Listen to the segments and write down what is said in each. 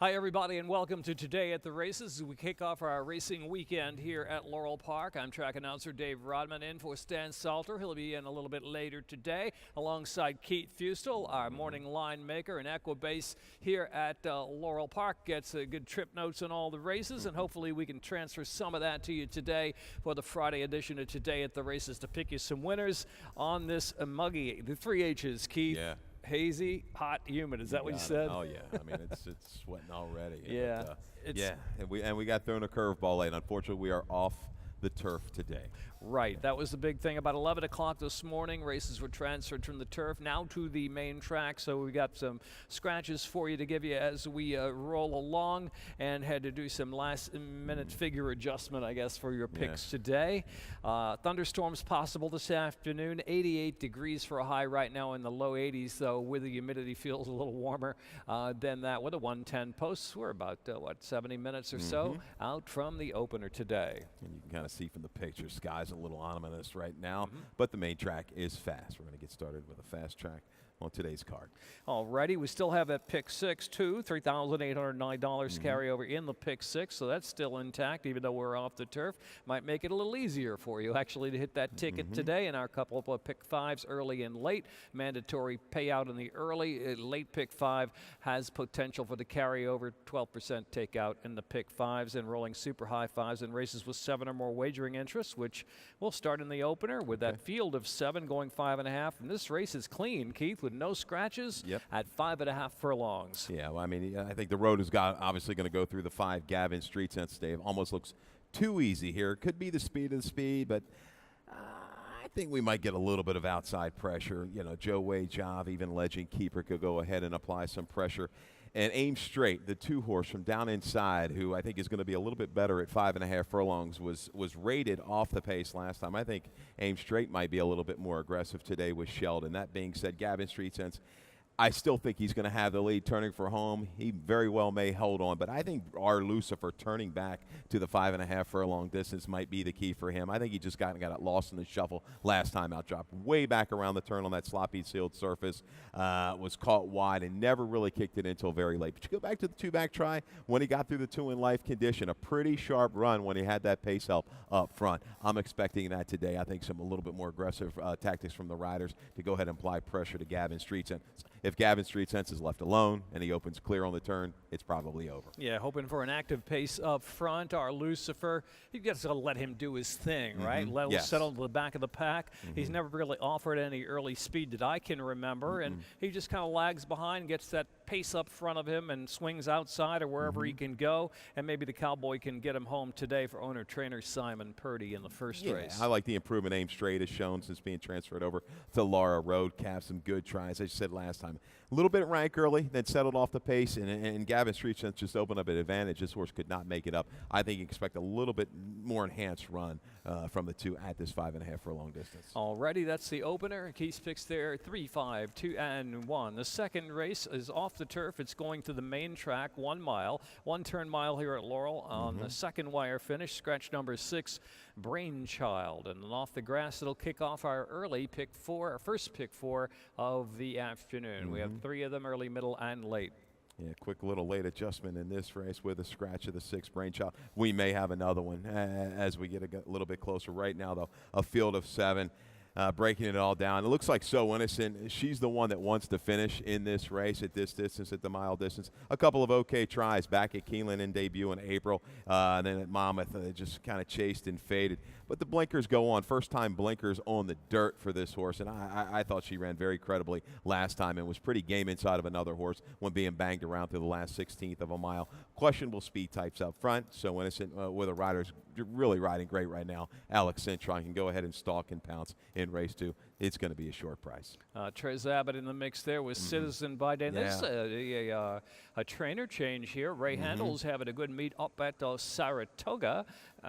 Hi, everybody, and welcome to Today at the Races as we kick off our racing weekend here at Laurel Park. I'm track announcer Dave Rodman in for Stan Salter. He'll be in a little bit later today alongside Keith Fustel, our morning line maker and Equibase here at Laurel Park. Gets good trip notes on all the races, and hopefully we can transfer some of that to you today for the Friday edition of Today at the Races to pick you some winners on this muggy, the 3 H's, Keith. Yeah. Hazy, hot, humid. Is that what you said? Oh yeah. I mean, it's sweating already. Yeah. But, yeah. And we got thrown a curveball late. Unfortunately, we are off the turf today. Right. That was the big thing. About 11 o'clock this morning, races were transferred from the turf now to the main track. So we got some scratches for you to give you as we roll along, and had to do some last-minute figure adjustment, I guess, for your picks today. Thunderstorms possible this afternoon. 88 degrees for a high right now, in the low 80s, though, with the humidity feels a little warmer than that. With a 110 posts, we're about, 70 minutes or so out from the opener today. And you can kind of see from the picture, sky's a little ominous right now, but the main track is fast. We're going to get started with a fast track on today's card. Alrighty, we still have that pick six too, $3,809 carryover in the pick six, so that's still intact even though we're off the turf. Might make it a little easier for you actually to hit that ticket today, and our couple of pick fives early and late. Mandatory payout in the early. Late pick five has potential for the carryover, 12% takeout in the pick fives, and rolling super high fives in races with 7 or more wagering interests, which will start in the opener with that field of 7 going 5.5. And this race is clean, Keith, with no scratches at 5.5 furlongs. Yeah, well, I mean, I think the road is obviously going to go through the 5 Gavin Street since Dave. Almost looks too easy here. Could be the speed of the speed, but I think we might get a little bit of outside pressure. You know, Joe Wade, Jav, even Legend Keeper could go ahead and apply some pressure. And Aim Straight, the 2-horse from down inside, who I think is going to be a little bit better at 5.5 furlongs, was rated off the pace last time. I think Aim Straight might be a little bit more aggressive today with Sheldon. That being said, Gavin Street, since I still think he's going to have the lead turning for home. He very well may hold on, but I think our Lucifer turning back to the 5.5 furlong distance might be the key for him. I think he just got it lost in the shuffle last time out. Dropped way back around the turn on that sloppy sealed surface, was caught wide and never really kicked it until very late. But you go back to the 2-back try when he got through the 2-in-life condition, a pretty sharp run when he had that pace help up front. I'm expecting that today. I think a little bit more aggressive tactics from the riders to go ahead and apply pressure to Gavin Street. And if Gavin Street Sense is left alone and he opens clear on the turn, it's probably over. Yeah, hoping for an active pace up front. Our Lucifer, you got to let him do his thing, right? Let him settle to the back of the pack. He's never really offered any early speed that I can remember, and he just kind of lags behind, gets that pace up front of him and swings outside or wherever he can go, and maybe the Cowboy can get him home today for owner-trainer Simon Purdy in the first race. I like the improvement Aim Straight has shown since being transferred over to Laura Road. Cap some good tries, as you said last time. A little bit rank early, then settled off the pace, and Gavin Street just opened up an advantage. This horse could not make it up. I think you expect a little bit more enhanced run from the 2 at this 5.5 furlong distance. Alrighty, that's the opener. Keith's picks there, 3, 5, 2, and 1. The second race is off the turf. It's going to the main track, 1 mile, 1-turn mile here at Laurel on the second wire finish. Scratch number 6, Brainchild. And then off the grass, it'll kick off our early pick 4, our first pick 4 of the afternoon. We have 3 of them, early, middle, and late. Yeah, quick little late adjustment in this race with a scratch of the 6 Brainchild. We may have another one as we get a little bit closer. Right now, though, a field of 7. Breaking it all down. It looks like So Innocent. She's the one that wants to finish in this race at this distance, at the mile distance. A couple of okay tries back at Keeneland in debut in April. And then at Monmouth, just kind of chased and faded. But the blinkers go on. First time blinkers on the dirt for this horse. And I thought she ran very credibly last time and was pretty game inside of another horse when being banged around through the last 16th of a mile. Questionable speed types up front. So Innocent with a rider's really riding great right now. Alex Cintron can go ahead and stalk and pounce in race 2. It's going to be a short price. Trez Abbott in the mix there with Citizen by Day. There's a trainer change here. Ray Handel's having a good meet up at Saratoga,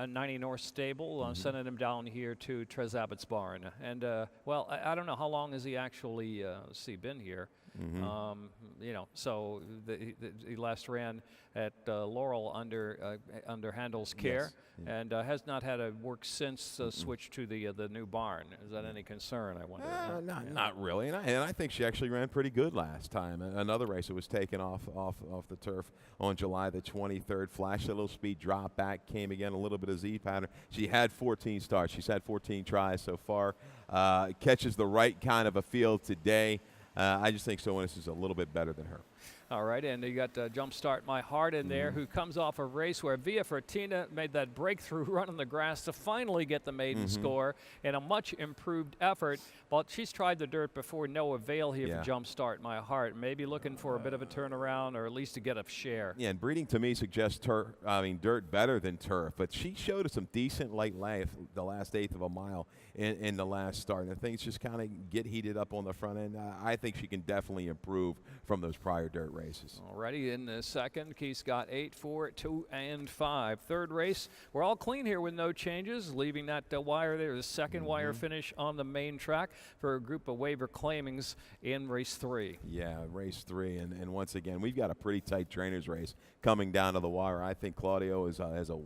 90 North Stable, sending him down here to Trez Abbott's barn. And, well, I don't know how long has he actually been here. So he last ran at Laurel under Handel's care, and has not had a work since switch to the new barn. Is that any concern, I wonder? Not really, and I think she actually ran pretty good last time. Another race that was taken off the turf on July the 23rd. Flashed a little speed, drop back, came again, a little bit of Z pattern. She had 14 starts. She's had 14 tries so far. Catches the right kind of a field today. I just think Soenis is a little bit better than her. All right, and you got Jumpstart My Heart in there, who comes off a race where Via Fortina made that breakthrough run on the grass to finally get the maiden score in a much improved effort. But she's tried the dirt before, no avail here for Jumpstart My Heart. Maybe looking for a bit of a turnaround, or at least to get a share. Yeah, and breeding to me suggests dirt better than turf, but she showed us some decent late life the last eighth of a mile in the last start, and things just kind of get heated up on the front end. I think she can definitely improve from those prior dirt races. Alrighty, in the second, Keith's got 8, 4, 2, and 5. Third race, we're all clean here with no changes, leaving that wire there, the second wire finish on the main track for a group of waiver claimings in race 3. Yeah, race 3, and once again, we've got a pretty tight trainers race coming down to the wire. I think Claudio has a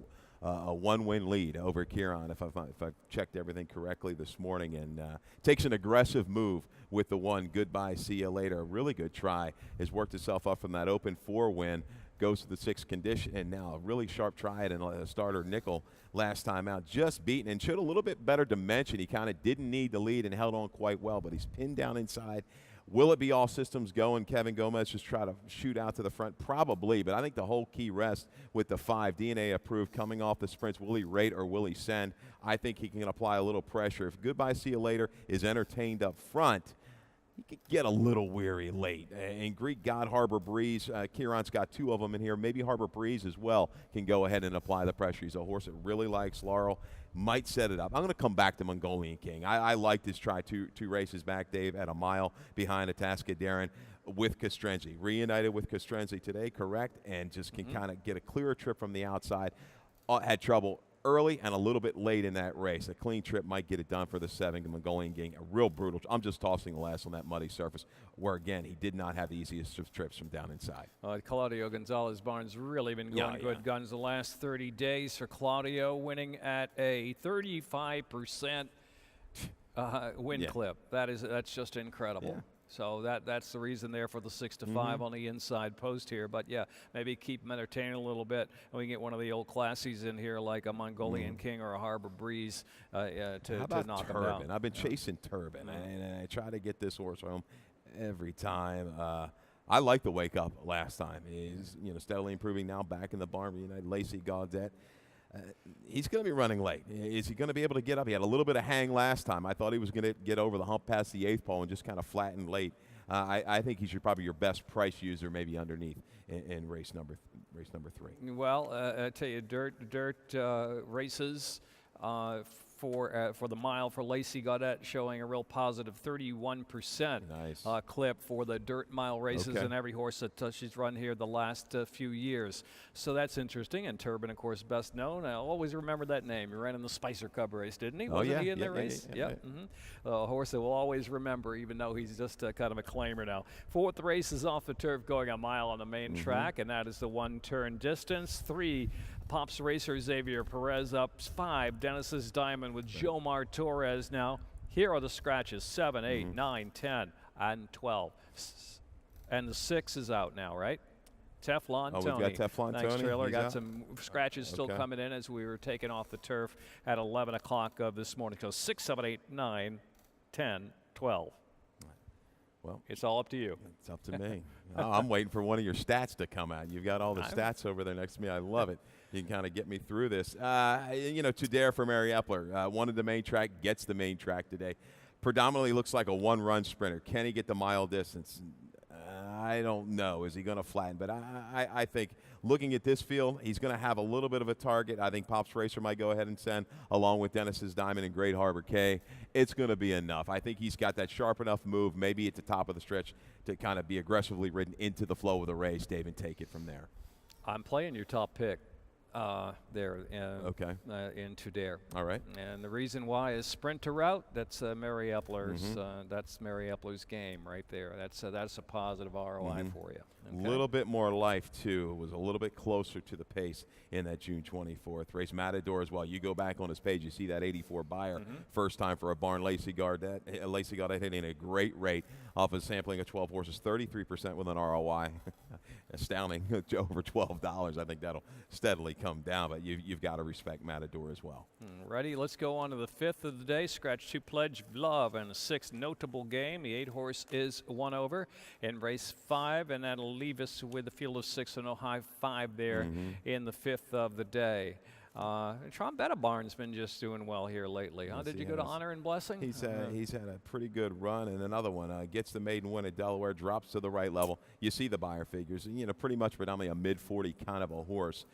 one-win lead over Kieran, if I've checked everything correctly this morning, and takes an aggressive move with the one. Goodbye, see you later. A really good try. Has worked itself up from that open 4 win, goes to the 6th condition, and now a really sharp try at a starter nickel last time out. Just beaten and showed a little bit better dimension. He kind of didn't need the lead and held on quite well, but he's pinned down inside. Will it be all systems go and Kevin Gomez just try to shoot out to the front? Probably, but I think the whole key rests with the 5. DNA approved coming off the sprints. Will he rate or will he send? I think he can apply a little pressure. If Goodbye, see you later is entertained up front, he could get a little weary late. And Greek God, Harbor Breeze, Kieran's got 2 of them in here. Maybe Harbor Breeze as well can go ahead and apply the pressure. He's a horse that really likes Laurel. Might set it up. I'm going to come back to Mongolian King. I liked his try two races back, Dave, at a mile behind Atascadero with Castrenzi. Reunited with Castrenzi today, correct, and just can kind of get a clearer trip from the outside. Had trouble early and a little bit late in that race. A clean trip might get it done for the 7th. Mongolian King, a real brutal. I'm just tossing the last on that muddy surface where, again, he did not have the easiest of trips from down inside. Claudio Gonzalez Barnes really been going good guns the last 30 days for Claudio, winning at a 35% win clip. That's just incredible. Yeah. So that's the reason there for the 6 to 5 on the inside post here. But yeah, maybe keep them entertaining a little bit, and we can get one of the old classies in here like a Mongolian King or a Harbor Breeze to knock them down. I've been chasing Turbin, and I try to get this horse home every time. I like the wake up last time. He's steadily improving now, back in the barn. United Lacey Gaudet. He's going to be running late. Is he going to be able to get up? He had a little bit of hang last time. I thought he was going to get over the hump past the 8th pole and just kind of flatten late. I think he's probably your best price user, maybe underneath in race number 3. Well, I tell you, dirt races for the mile for Lacey Gaudet showing a real positive 31% clip for the dirt mile races and every horse that she's run here the last few years. So that's interesting. And Turbin, of course, best known. I always remember that name. He ran in the Spicer Cub race, didn't he? Wasn't he in that race? Yeah. A horse that we'll always remember, even though he's just kind of a claimer now. 4th race is off the turf, going a mile on the main track, and that is the 1-turn distance. 3, Pops Racer Xavier Perez up. 5, Dennis's Diamond with Jomar Torres now. Here are the scratches, 7, 8, 9, 10, and 12. And the 6 is out now, right? Teflon Tony. We've got Teflon Thanks, Tony. Trailer. He's Got out. some scratches still coming in as we were taking off the turf at 11 o'clock of this morning. So 6, 7, 8, 9, 10, 12. Well, it's all up to you. It's up to me. I'm waiting for one of your stats to come out. You've got all the stats over there next to me. I love it. You can kind of get me through this. Tudare for Mary Epler. Wanted the main track, gets the main track today. Predominantly looks like a 1-run sprinter. Can he get the mile distance? I don't know. Is he going to flatten? But I think looking at this field, he's going to have a little bit of a target. I think Pops Racer might go ahead and send, along with Dennis's Diamond and Great Harbor K. It's going to be enough. I think he's got that sharp enough move, maybe at the top of the stretch, to kind of be aggressively ridden into the flow of the race, Dave, and take it from there. I'm playing your top pick. there Okay. in Tudor. All right. And the reason why is sprint to route. That's Mary Epler's. That's Mary Epler's game right there. That's a positive ROI for you. A Okay? little bit more life, too. It was a little bit closer to the pace in that June 24th race. Matador as well. You go back on his page, you see that 84 buyer. First time for a barn. Lacey Gaudet hitting a great rate off a sampling of 12 horses, 33% with an ROI. Astounding, over $12. I think that'll steadily come down, but you've got to respect Matador as well. Ready? Let's go on to the 5th of the day. Scratch 2 Pledge of Love and the 6th Notable Game. The 8 horse is 1 over in race 5, and that'll leave us with the field of 6 and a high 5 there in the 5th of the day. Trombetta Barn's been just doing well here lately. Huh? Yes, Did he you go to has. Honor and Blessing? He's had a pretty good run, and another one gets the maiden win at Delaware, drops to the right level. You see the buyer figures, pretty much predominantly a mid-40 kind of a horse.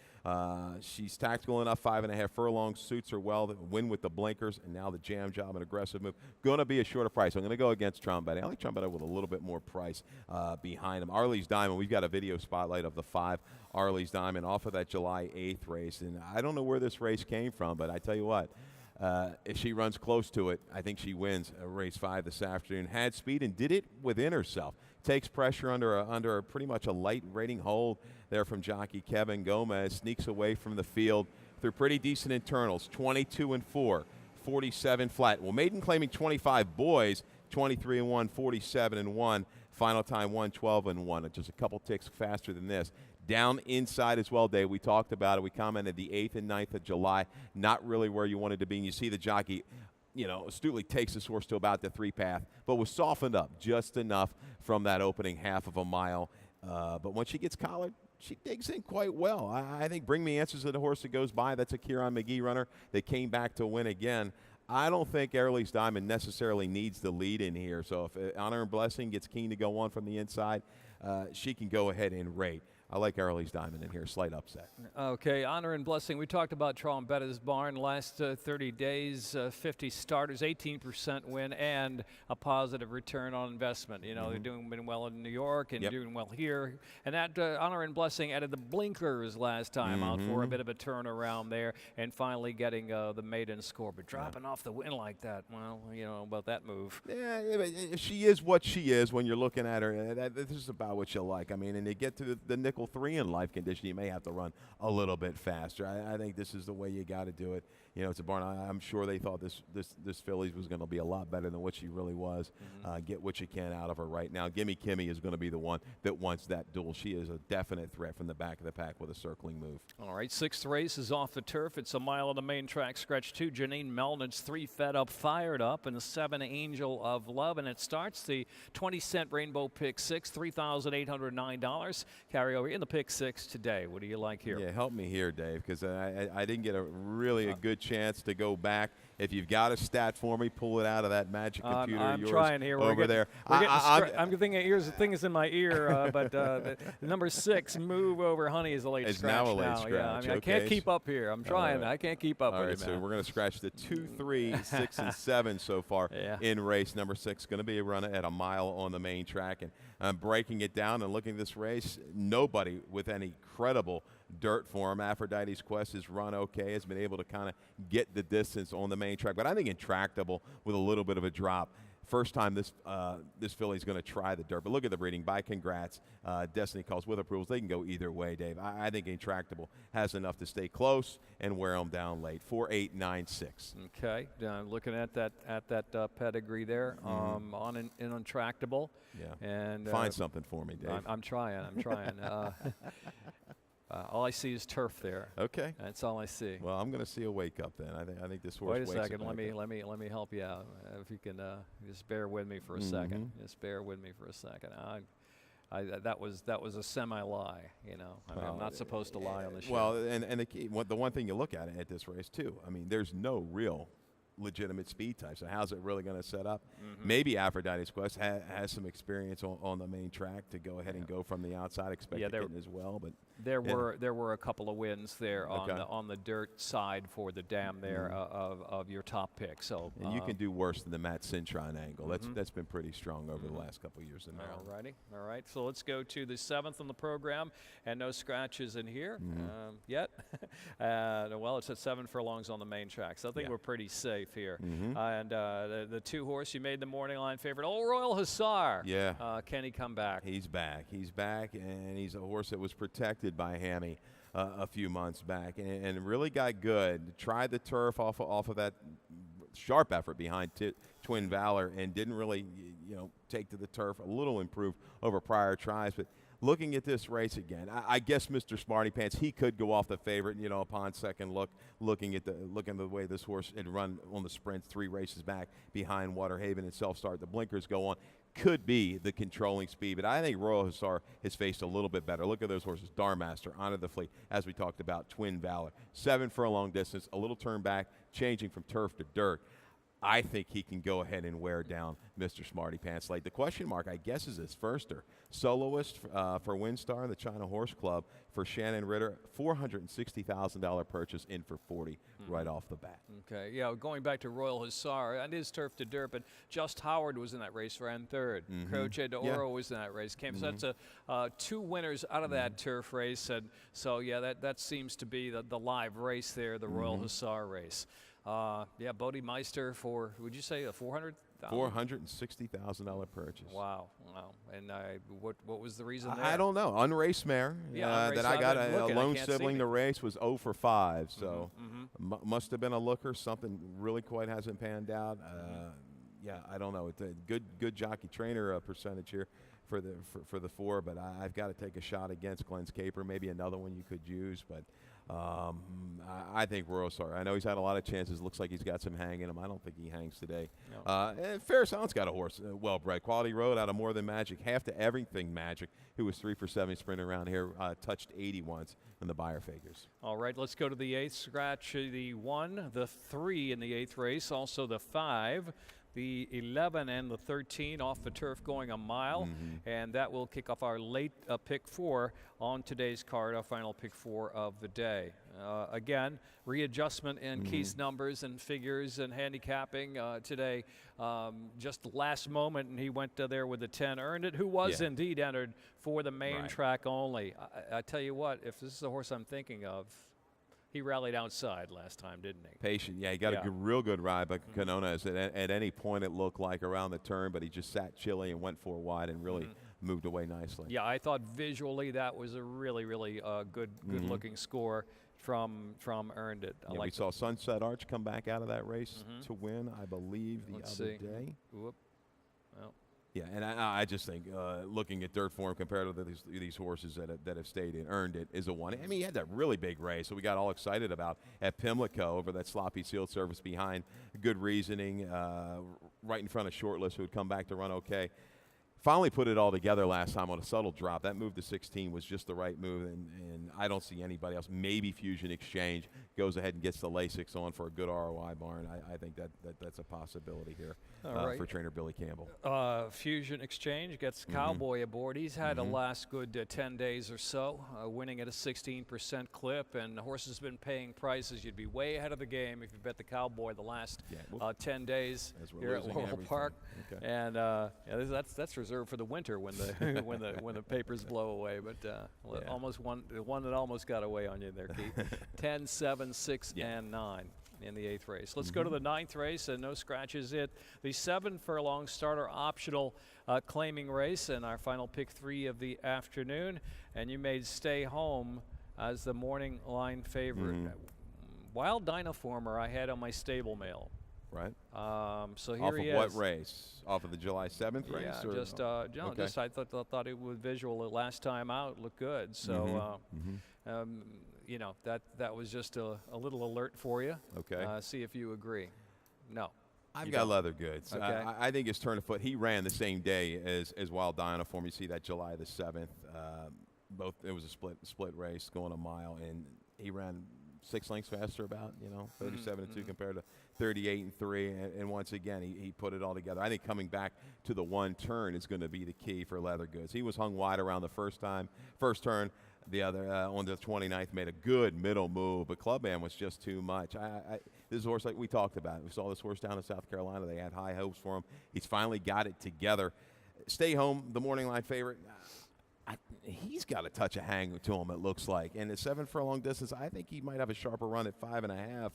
She's tactical enough, 5.5 furlongs, suits her well. The win with the blinkers, and now the jam job and aggressive move. Going to be a shorter price. I'm going to go against Trombetta. I like Trombetta with a little bit more price behind him. Arlie's Diamond, we've got a video spotlight of the 5 Arlie's Diamond off of that July 8th race, and I don't know where this race came from, but I tell you what, if she runs close to it, I think she wins race 5 this afternoon. Had speed and did it within herself. Takes pressure under pretty much a light rating hold there from jockey Kevin Gomez. Sneaks away from the field through pretty decent internals, 22-4, 47 flat. Well, maiden claiming 25 boys, 23-1, 47-1. Final time 112-1. Just a couple ticks faster than this. Down inside as well, Dave. We talked about it. We commented the 8th and 9th of July. Not really where you wanted to be. And you see the jockey, astutely takes this horse to about the 3 path, but was softened up just enough from that opening half of a mile. But when she gets collared, she digs in quite well. I think Bring Me Answers to the horse that goes by. That's a Kieran McGee runner that came back to win again. I don't think Arlie's Diamond necessarily needs the lead in here. So if Honor and Blessing gets keen to go on from the inside, she can go ahead and rate. I like Arlie's Diamond in here, slight upset. Okay, Honor and Blessing. We talked about Trombetta's Barn last 30 days, 50 starters, 18% win, and a positive return on investment. They're been well in New York and doing well here. And that Honor and Blessing added the blinkers last time out for a bit of a turnaround there, and finally getting the maiden score. But dropping off the win like that, well, about that move. Yeah, she is what she is when you're looking at her. This is about what you like. I mean, and to get to the nickel 3 in life condition, you may have to run a little bit faster. I think this is the way you got to do it. It's a barn. I'm sure they thought this filly was going to be a lot better than what she really was. Get what you can out of her right now. Gimme Kimmy is going to be the one that wants that duel. She is a definite threat from the back of the pack with a circling move. All right, 6th race is off the turf. It's a mile on the main track. Scratch 2, Janine Melnick's 3 Fed Up, Fired Up, and the 7 Angel of Love. And it starts the 20-cent Rainbow Pick 6, $3,809. Carry over in the Pick 6 today. What do you like here? Yeah, help me here, Dave, because I didn't get a good chance to go back. If you've got a stat for me, pull it out of that magic computer I'm of yours trying here. over there. I'm thinking the thing is in my ear, but the number 6, Move Over Honey, is a late scratch now a late scratch. Yeah, I okay. can't keep up here. I'm trying. Right. I can't keep up All with right, you, so man. we're going to scratch the 2, 3, 6, and 7 so far in race number 6. Going to be a run at a mile on the main track. And I'm breaking it down and looking at this race, nobody with any credible dirt for him. Aphrodite's Quest has run okay, has been able to kind of get the distance on the main track, but I think Intractable with a little bit of a drop. First time this filly's going to try the dirt. But look at the breeding. By Congrats, Destiny Calls with approvals. They can go either way, Dave. I think Intractable has enough to stay close and wear them down late. 4, 8, 9, 6. Okay, looking at that pedigree there on Intractable. Yeah. And find something for me, Dave. I'm trying. All I see is turf there. Okay. That's all I see. Well, I'm going to see a wake up then. I think this horse. Wait a wakes second. up Let me help you out. If you can just bear with me for a second. Just bear with me for a second. That was a semi-lie. I'm not supposed to lie on the show. Well, and the one thing you look at this race too. I mean, there's no real legitimate speed type. So how's it really going to set up? Maybe Aphrodite's Quest has some experience on the main track to go ahead and go from the outside, expected hitting as well. But there were a couple of wins there Okay. on the dirt side for the dam there of your top pick. So and you can do worse than the Matt Cintron angle. That's been pretty strong over the last couple of years in Maryland. All right. So let's go to the 7th on the program, and no scratches in here yet. Well, it's at 7 furlongs on the main track, so I think we're pretty safe here. And the 2-horse, you made the morning line favorite, Old Royal Hussar. Yeah. Can he come back? He's back, and he's a horse that was protected by Hammy a few months back, and really got good. Tried the turf off of that sharp effort behind Twin Valor, and didn't really, take to the turf. A little improved over prior tries, but looking at this race again, I guess Mr. Smarty Pants, he could go off the favorite, upon second look, looking at the way this horse had run on the sprints 3 races back behind Waterhaven and Self-Start. The blinkers go on. Could be the controlling speed, but I think Royal Hussar has faced a little bit better. Look at those horses. Darmaster, Honor the Fleet, as we talked about, Twin Valor. 7 for a long distance, a little turn back, changing from turf to dirt. I think he can go ahead and wear down Mr. Smarty Pants Late. The question mark, I guess, is his firster. Soloist for Windstar and the China Horse Club for Shannon Ritter. $460,000 purchase in for 40 right off the bat. Okay, going back to Royal Hussar, and his turf to dirt, but Just Howard was in that race, ran 3rd. Croce d'Oro was in that race. So that's 2 winners out of that turf race. And so, that seems to be the live race there, the Royal Hussar race. Bodie Meister for, would you say, a $400,000? $460,000 purchase. Wow. And what was the reason there? I don't know. Unraced mare. That I got a lone sibling to race was 0 for 5. So must have been a looker. Something really quite hasn't panned out. I don't know. It's a good jockey trainer percentage here for the 4, but I've got to take a shot against Glenn's Caper. Maybe another one you could use, but I think Royal Hussar. I know he's had a lot of chances. Looks like he's got some hang in him. I don't think he hangs today. No. And Fair Sound's got a horse, well-bred. Quality Road out of More Than Magic. Half to Everything Magic, who was 3 for 7 sprinting around here, touched 80 once in the Beyer figures. All right, let's go to the 8th scratch. The 1, the 3 in the 8th race, also the 5. The 11 and the 13 off the turf going a mile, and that will kick off our late pick 4 on today's card, our final pick 4 of the day. Again, readjustment in Keith's numbers and figures and handicapping today. Just last moment, and he went there with the 10, Earned It, who was indeed entered for the main track only. I tell you what, if this is the horse I'm thinking of, he rallied outside last time, didn't he? Patient, he got a real good ride by Canonas. At any point it looked like around the turn, but he just sat chilly and went 4 wide and really moved away nicely. Yeah, I thought visually that was a really, really good-looking score from Earned It. We saw Sunset Arch come back out of that race to win, I believe, the other day. Whoop. Well. Yeah, and I just think looking at dirt form compared to these horses that have stayed in, Earned It is a 1. I mean, he had that really big race, so we got all excited about at Pimlico over that sloppy sealed surface behind. Good reasoning, right in front of Shortlist, who would come back to run okay. Finally put it all together last time on a subtle drop. That move to 16 was just the right move, and I don't see anybody else. Maybe Fusion Exchange goes ahead and gets the Lasix on for a good ROI barn. I think that's a possibility here for trainer Billy Campbell. Fusion Exchange gets Cowboy aboard. He's had a last good 10 days or so, winning at a 16% clip, and the horse has been paying prices. You'd be way ahead of the game if you bet the Cowboy the last 10 days here at Laurel Park. Okay. And that's reserved for the winter when the when the papers blow away. But almost the one that almost got away on you there, Keith. 10, 7, 6, and 9 in the 8th race. Let's go to the 9th race, and no scratches it. The 7 furlong starter optional claiming race, and our final pick 3 of the afternoon. And you made Stay Home as the morning line favorite. Wild Dynaformer I had on my stable mail. Right. So here off he of is. What race? Off of the July 7th race? Yeah, or? Just I thought it was visual the last time out looked good. So that was just a little alert for you. Okay. See if you agree. No. I've got leather goods. Okay. I think his turn of foot. He ran the same day as Wild Dynaform. You see that July the 7th. It was a split race going a mile, and he ran 6 lengths faster, about 37-2 compared to 38-3, and once again he put it all together. I think coming back to the one turn is going to be the key for Leather Goods. He was hung wide around the first turn. The other on the 29th made a good middle move, but Clubman was just too much. This is a horse like we talked about. We saw this horse down in South Carolina. They had high hopes for him. He's finally got it together. Stay Home, the morning line favorite. He's got a touch of hang to him, it looks like. And at 7 furlong distance, I think he might have a sharper run at 5.5.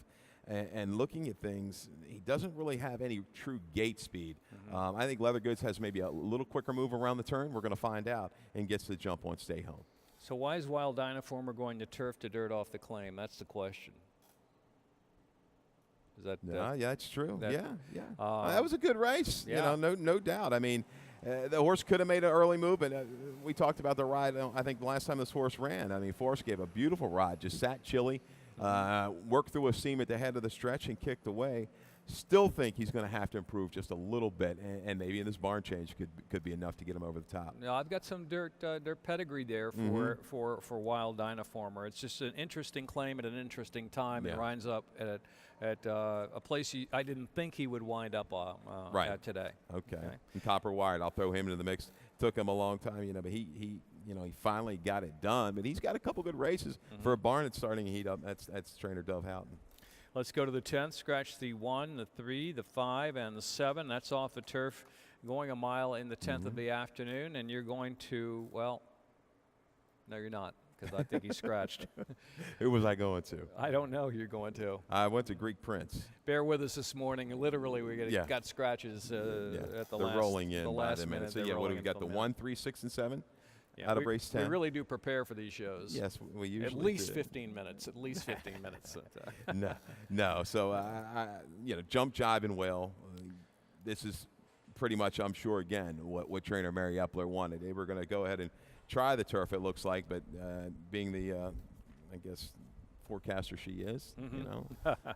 And looking at things, he doesn't really have any true gate speed. I think Leather Goods has maybe a little quicker move around the turn. We're going to find out, and gets the jump on Stay Home. So why is Wild Dynaformer going to turf to dirt off the claim? That's the question. Is that? Yeah, that's true. That, That was a good race. Yeah. No doubt. I mean, the horse could have made an early move, and we talked about the ride. I think the last time this horse ran, I mean, Forrest gave a beautiful ride. Just sat chilly, worked through a seam at the head of the stretch, and kicked away. Still think he's going to have to improve just a little bit, and maybe in this barn change could be enough to get him over the top. No, I've got some dirt pedigree there for Wild Dynaformer. It's just an interesting claim at an interesting time. Yeah. It winds up at a place I didn't think he would wind up at today. Okay. And Copper Wired, I'll throw him into the mix. Took him a long time, but he finally got it done. But he's got a couple good races for a barn that's starting to heat up. That's trainer Dove Houghton. Let's go to the 10th. Scratch the 1, the 3, the 5, and the 7. That's off the turf, going a mile in the 10th of the afternoon. And you're going to, well, no, you're not, because I think he scratched. Who was I going to? I don't know who you're going to. I went to Greek Prince. Bear with us this morning. Literally, got scratches at the last, rolling in the by last the minute. minute. So, what do we got? The 1, 3, 6, and 7? Yeah, out of race 10. We really do prepare for these shows. Yes, we usually At least do. 15 minutes. At least 15 minutes. No. So, jump, jive, and whale. This is pretty much, I'm sure, again, what trainer Mary Epler wanted. They were going to go ahead and try the turf, it looks like, but being the, I guess, forecaster she is,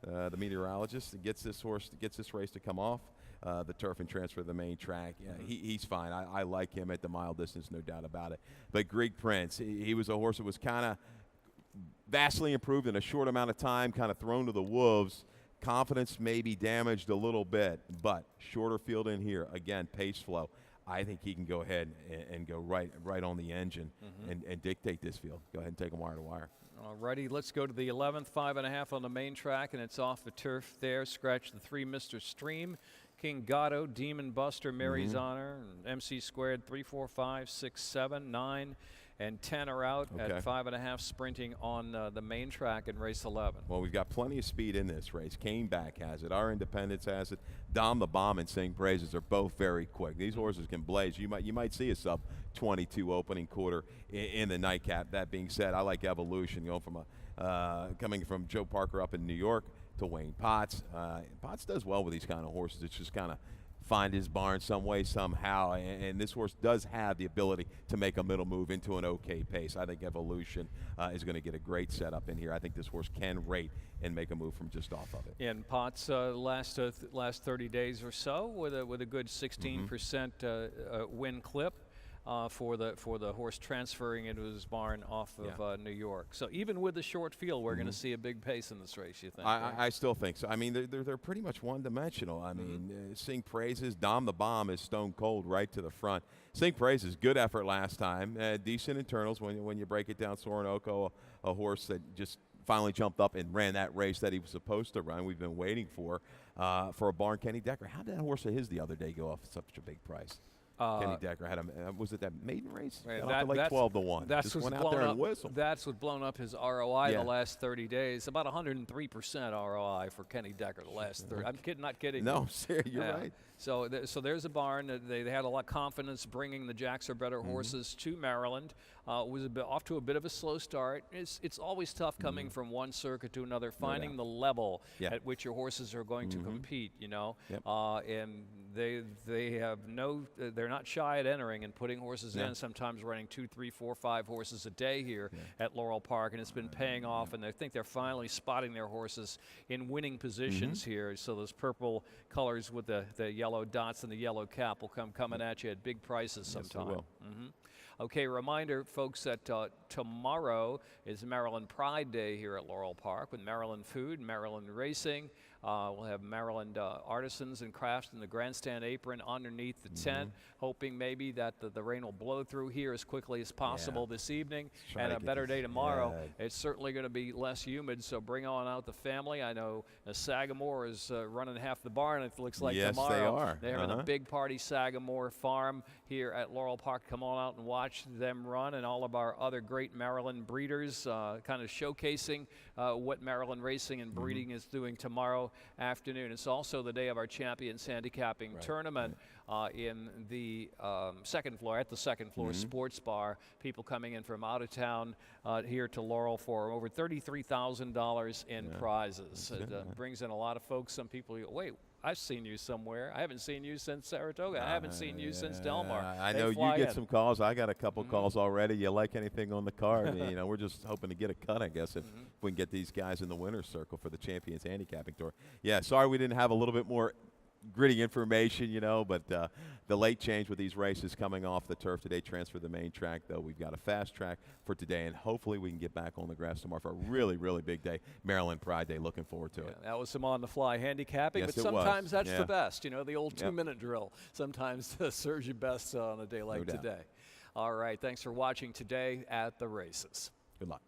the meteorologist, gets this race to come off the turf and transfer to the main track. He's fine. I like him at the mile distance, no doubt about it. But Greek Prince, he was a horse that was kind of vastly improved in a short amount of time, kind of thrown to the wolves. Confidence may be damaged a little bit, but shorter field in here. Again, pace flow. I think he can go ahead and go right on the engine and dictate this field. Go ahead and take him wire to wire. All righty, let's go to the 11th, 5.5 on the main track, and it's off the turf there. Scratch the 3, Mr. Stream, King Gatto, Demon Buster, Mary's Honor, and MC Squared, 3, 4, 5, 6, 7, 9, and 10 are out at 5.5 sprinting on the main track in race 11. Well, we've got plenty of speed in this race. Caneback has it. Our Independence has it. Dom the Bomb and Sing Praises are both very quick. These horses can blaze. You might see a sub 22 opening quarter in the nightcap. That being said, I like Evolution going from coming from Joe Parker up in New York to Wayne Potts. Potts does well with these kind of horses. It's just kind of find his barn some way, somehow, and this horse does have the ability to make a middle move into an okay pace. I think Evolution is going to get a great setup in here. I think this horse can rate and make a move from just off of it. And Potts last 30 days or so with a good 16% win clip. For the horse transferring into his barn off of New York. So even with the short field, we're going to see a big pace in this race, you think? I still think so. I mean, they're pretty much one-dimensional. I mean, Sing Praises, Dom the Bomb is stone cold right to the front. Sing Praises, good effort last time. Decent internals when you break it down. Soronoko, a horse that just finally jumped up and ran that race that he was supposed to run. We've been waiting for a barn. Kenny Decker. How did that horse of his the other day go off at such a big price? Kenny Decker had was it that maiden race? Right, like 12-1. That's just went out there and whistled. That's what blown up his ROI the last 30 days. About 103% ROI for Kenny Decker the last 30. I'm not kidding. No, seriously, you're right. So there's a barn. They had a lot of confidence bringing the Jacks Are Better horses to Maryland. Was off to a bit of a slow start. It's always tough coming from one circuit to another, finding the level at which your horses are going to compete. And they have they're not shy at entering and putting horses in. Sometimes running 2, 3, 4, 5 horses a day here at Laurel Park, and it's been paying off. And I think they're finally spotting their horses in winning positions here. So those purple colors with the yellow dots and the yellow cap will come coming at you at big prices sometime. Yes, Okay, reminder, folks, that tomorrow is Maryland Pride Day here at Laurel Park with Maryland Food, Maryland Racing. We'll have Maryland artisans and crafts in the grandstand apron underneath the tent, hoping maybe that the rain will blow through here as quickly as possible this evening. And a better day tomorrow. It's certainly going to be less humid, so bring on out the family. I know Sagamore is running half the barn, it looks like tomorrow. Yes, they are. They're having a big party, Sagamore Farm, here at Laurel Park. Come on out and watch them run, and all of our other great Maryland breeders kind of showcasing what Maryland racing and breeding is doing tomorrow afternoon. It's also the day of our Champions Handicapping Tournament in the second floor, at the second floor sports bar. People coming in from out of town here to Laurel for over $33,000 in prizes. It brings in a lot of folks. Some people go, wait, I've seen you somewhere. I haven't seen you since Saratoga. I haven't seen you since Del Mar. I know you get some calls. I got a couple calls already. You like anything on the card? You know, we're just hoping to get a cut, I guess, if we can get these guys in the winner's circle for the Champions Handicapping Tour. Yeah, sorry we didn't have a little bit more gritty information, you know, but the late change with these races coming off the turf today transferred the main track, though. We've got a fast track for today, and hopefully we can get back on the grass tomorrow for a really, really big day, Maryland Pride Day. Looking forward to it. That was some on-the-fly handicapping, Yes, but sometimes that's the best. You know, the old 2-minute drill sometimes serves you best on a day like today. All right, thanks for watching today at the races. Good luck.